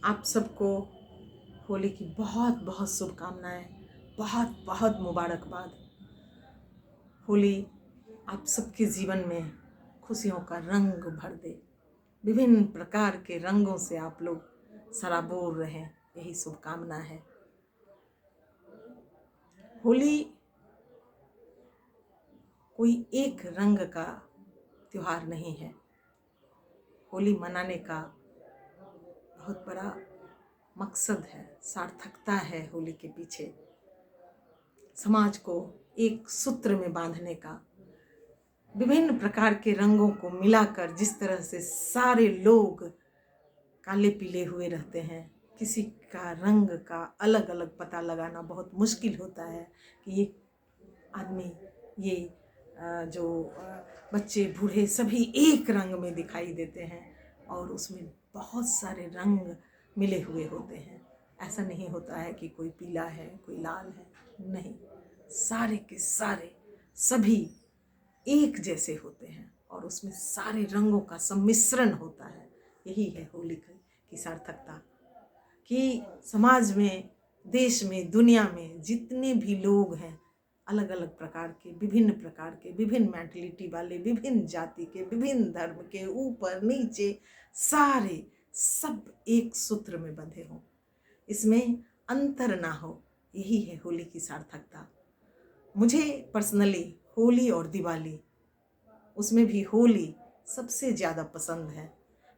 आप सबको होली की बहुत बहुत शुभकामनाएं, बहुत बहुत मुबारकबाद। होली आप सबके जीवन में खुशियों का रंग भर दे, विभिन्न प्रकार के रंगों से आप लोग सराबोर रहें, यही शुभकामना है। होली कोई एक रंग का त्योहार नहीं है। होली मनाने का बहुत बड़ा मकसद है, सार्थकता है होली के पीछे। समाज को एक सूत्र में बांधने का, विभिन्न प्रकार के रंगों को मिलाकर जिस तरह से सारे लोग काले पीले हुए रहते हैं, किसी का रंग का अलग अलग पता लगाना बहुत मुश्किल होता है कि ये आदमी, ये जो बच्चे बूढ़े सभी एक रंग में दिखाई देते हैं और उसमें बहुत सारे रंग मिले हुए होते हैं। ऐसा नहीं होता है कि कोई पीला है, कोई लाल है, नहीं, सारे के सारे सभी एक जैसे होते हैं और उसमें सारे रंगों का सम्मिश्रण होता है। यही है होली की सार्थकता कि समाज में, देश में, दुनिया में जितने भी लोग हैं, अलग अलग प्रकार के, विभिन्न मेंटलिटी वाले, विभिन्न जाति के, विभिन्न धर्म के, ऊपर नीचे सारे सब एक सूत्र में बंधे हों, इसमें अंतर ना हो। यही है होली की सार्थकता। मुझे पर्सनली होली और दिवाली, उसमें भी होली सबसे ज़्यादा पसंद है।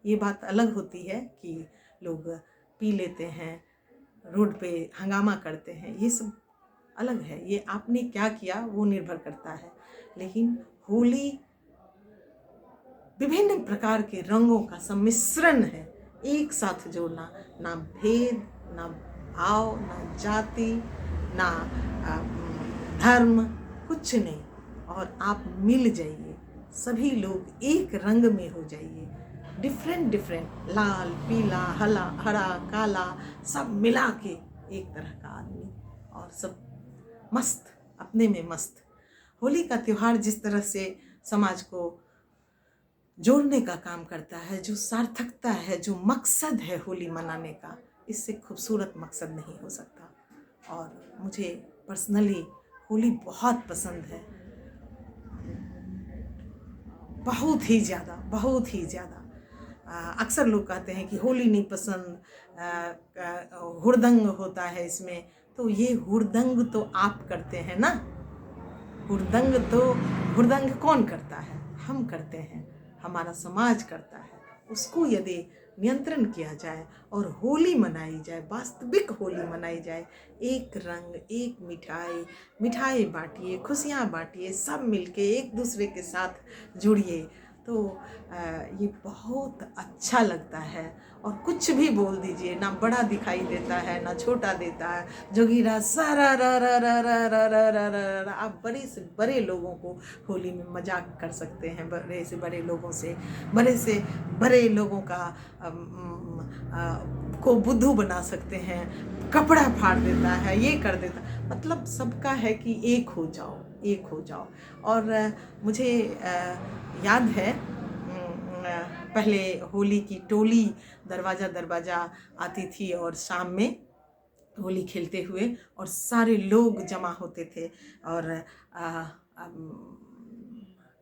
ये बात अलग होती है कि लोग पी लेते हैं, रोड पे हंगामा करते हैं, ये सब अलग है। ये आपने क्या किया वो निर्भर करता है। लेकिन होली विभिन्न प्रकार के रंगों का सम्मिश्रण है, एक साथ जोड़ना, ना भेद, ना भाव, ना जाति, ना धर्म, कुछ नहीं, और आप मिल जाइए, सभी लोग एक रंग में हो जाइए। डिफरेंट लाल, पीला, हरा, काला, सब मिला के एक तरह का आदमी, और सब मस्त, अपने में मस्त। होली का त्यौहार जिस तरह से समाज को जोड़ने का काम करता है, जो सार्थकता है, जो मकसद है होली मनाने का, इससे खूबसूरत मकसद नहीं हो सकता। और मुझे पर्सनली होली बहुत पसंद है, बहुत ही ज़्यादा। अक्सर लोग कहते हैं कि होली नहीं पसंद, हुड़दंग होता है इसमें। तो ये हुड़दंग तो आप करते हैं ना, हुड़दंग कौन करता है? हम करते हैं, हमारा समाज करता है। उसको यदि नियंत्रण किया जाए और होली मनाई जाए, वास्तविक होली मनाई जाए, एक रंग, एक मिठाई बांटिए, खुशियाँ बांटिए, सब मिलके एक दूसरे के साथ जुड़िए, तो ये बहुत अच्छा लगता है। और कुछ भी बोल दीजिए, ना बड़ा दिखाई देता है, ना छोटा देता है। जोगीरा सारा रा रा रा रा रा रा रा रा रा। आप बड़े से बड़े लोगों को होली में मजाक कर सकते हैं, बड़े से बड़े लोगों का को बुद्धू बना सकते हैं, कपड़ा फाड़ देता है, ये कर देता, मतलब सबका है कि एक हो जाओ। और मुझे याद है, पहले होली की टोली दरवाज़ा आती थी और शाम में होली खेलते हुए, और सारे लोग जमा होते थे, और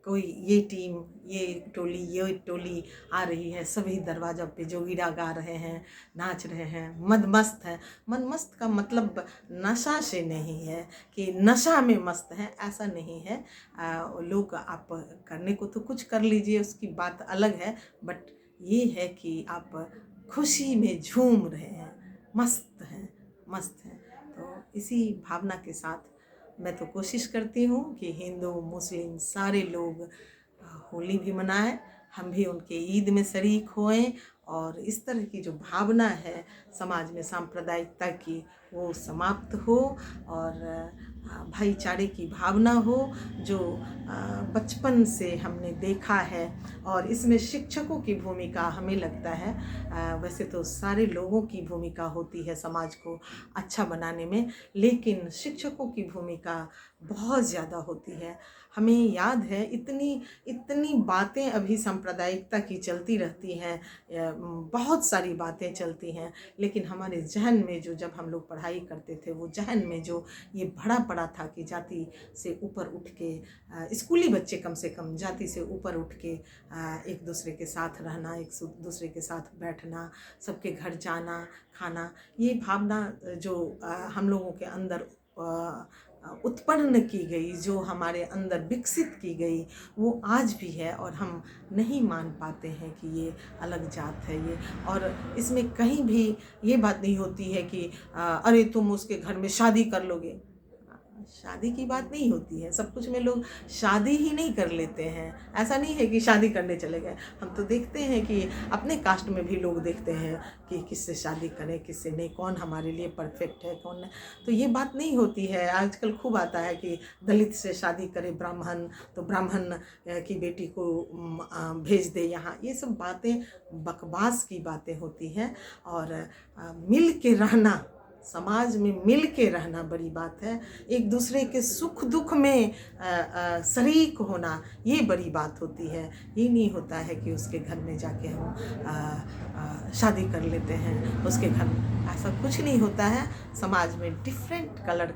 कोई ये टीम, ये टोली आ रही है, सभी दरवाज़ा पे जोगीरा गा रहे हैं, नाच रहे हैं, मदमस्त का मतलब नशा से नहीं है कि नशा में मस्त है, ऐसा नहीं है। लोग, आप करने को तो कुछ कर लीजिए, उसकी बात अलग है, बट ये है कि आप खुशी में झूम रहे हैं, मस्त हैं। तो इसी भावना के साथ मैं तो कोशिश करती हूँ कि हिंदू मुस्लिम सारे लोग होली भी मनाएं, हम भी उनके ईद में शरीक होएं, और इस तरह की जो भावना है समाज में सांप्रदायिकता की, वो समाप्त हो, और भाईचारे की भावना हो, जो बचपन से हमने देखा है। और इसमें शिक्षकों की भूमिका हमें लगता है, वैसे तो सारे लोगों की भूमिका होती है समाज को अच्छा बनाने में, लेकिन शिक्षकों की भूमिका बहुत ज़्यादा होती है। हमें याद है इतनी इतनी बातें अभी सांप्रदायिकता की चलती रहती हैं, बहुत सारी बातें चलती हैं, लेकिन हमारे जहन में जो जब हम लोग पढ़ाई करते थे वो जहन में जो ये भरा पड़ा था कि जाति से ऊपर उठ के, स्कूली बच्चे कम से कम जाति से ऊपर उठ के एक दूसरे के साथ रहना, एक दूसरे के साथ बैठना, सबके घर जाना, खाना, ये भावना जो हम लोगों के अंदर उत्पन्न की गई, जो हमारे अंदर विकसित की गई, वो आज भी है और हम नहीं मान पाते हैं कि ये अलग जात है ये। और इसमें कहीं भी ये बात नहीं होती है कि अरे तुम उसके घर में शादी कर लोगे। शादी की बात नहीं होती है, सब कुछ में लोग शादी ही नहीं कर लेते हैं। ऐसा नहीं है कि शादी करने चले गए। हम तो देखते हैं कि अपने कास्ट में भी लोग देखते हैं कि किससे शादी करें किससे नहीं, कौन हमारे लिए परफेक्ट है कौन नहीं। तो ये बात नहीं होती है। आजकल खूब आता है कि दलित से शादी करे ब्राह्मण, तो ब्राह्मण की बेटी को भेज दे यहाँ। ये सब बातें बकवास की बातें होती हैं। और मिल के रहना, समाज में मिल के रहना बड़ी बात है। एक दूसरे के सुख दुख में शरीक होना, ये बड़ी बात होती है। ये नहीं होता है कि उसके घर में जाके हम शादी कर लेते हैं उसके घर में, ऐसा कुछ नहीं होता है। समाज में डिफरेंट कलर,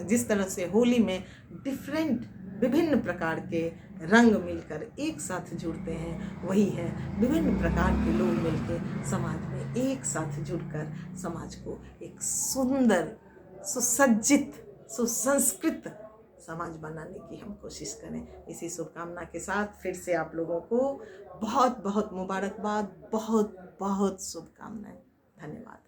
जिस तरह से होली में डिफरेंट विभिन्न प्रकार के रंग मिलकर एक साथ जुड़ते हैं, वही है विभिन्न प्रकार के लोग मिलकर समाज में एक साथ जुड़कर समाज को एक सुंदर, सुसज्जित, सुसंस्कृत समाज बनाने की हम कोशिश करें। इसी शुभकामना के साथ फिर से आप लोगों को बहुत बहुत मुबारकबाद, बहुत बहुत शुभकामनाएं। धन्यवाद।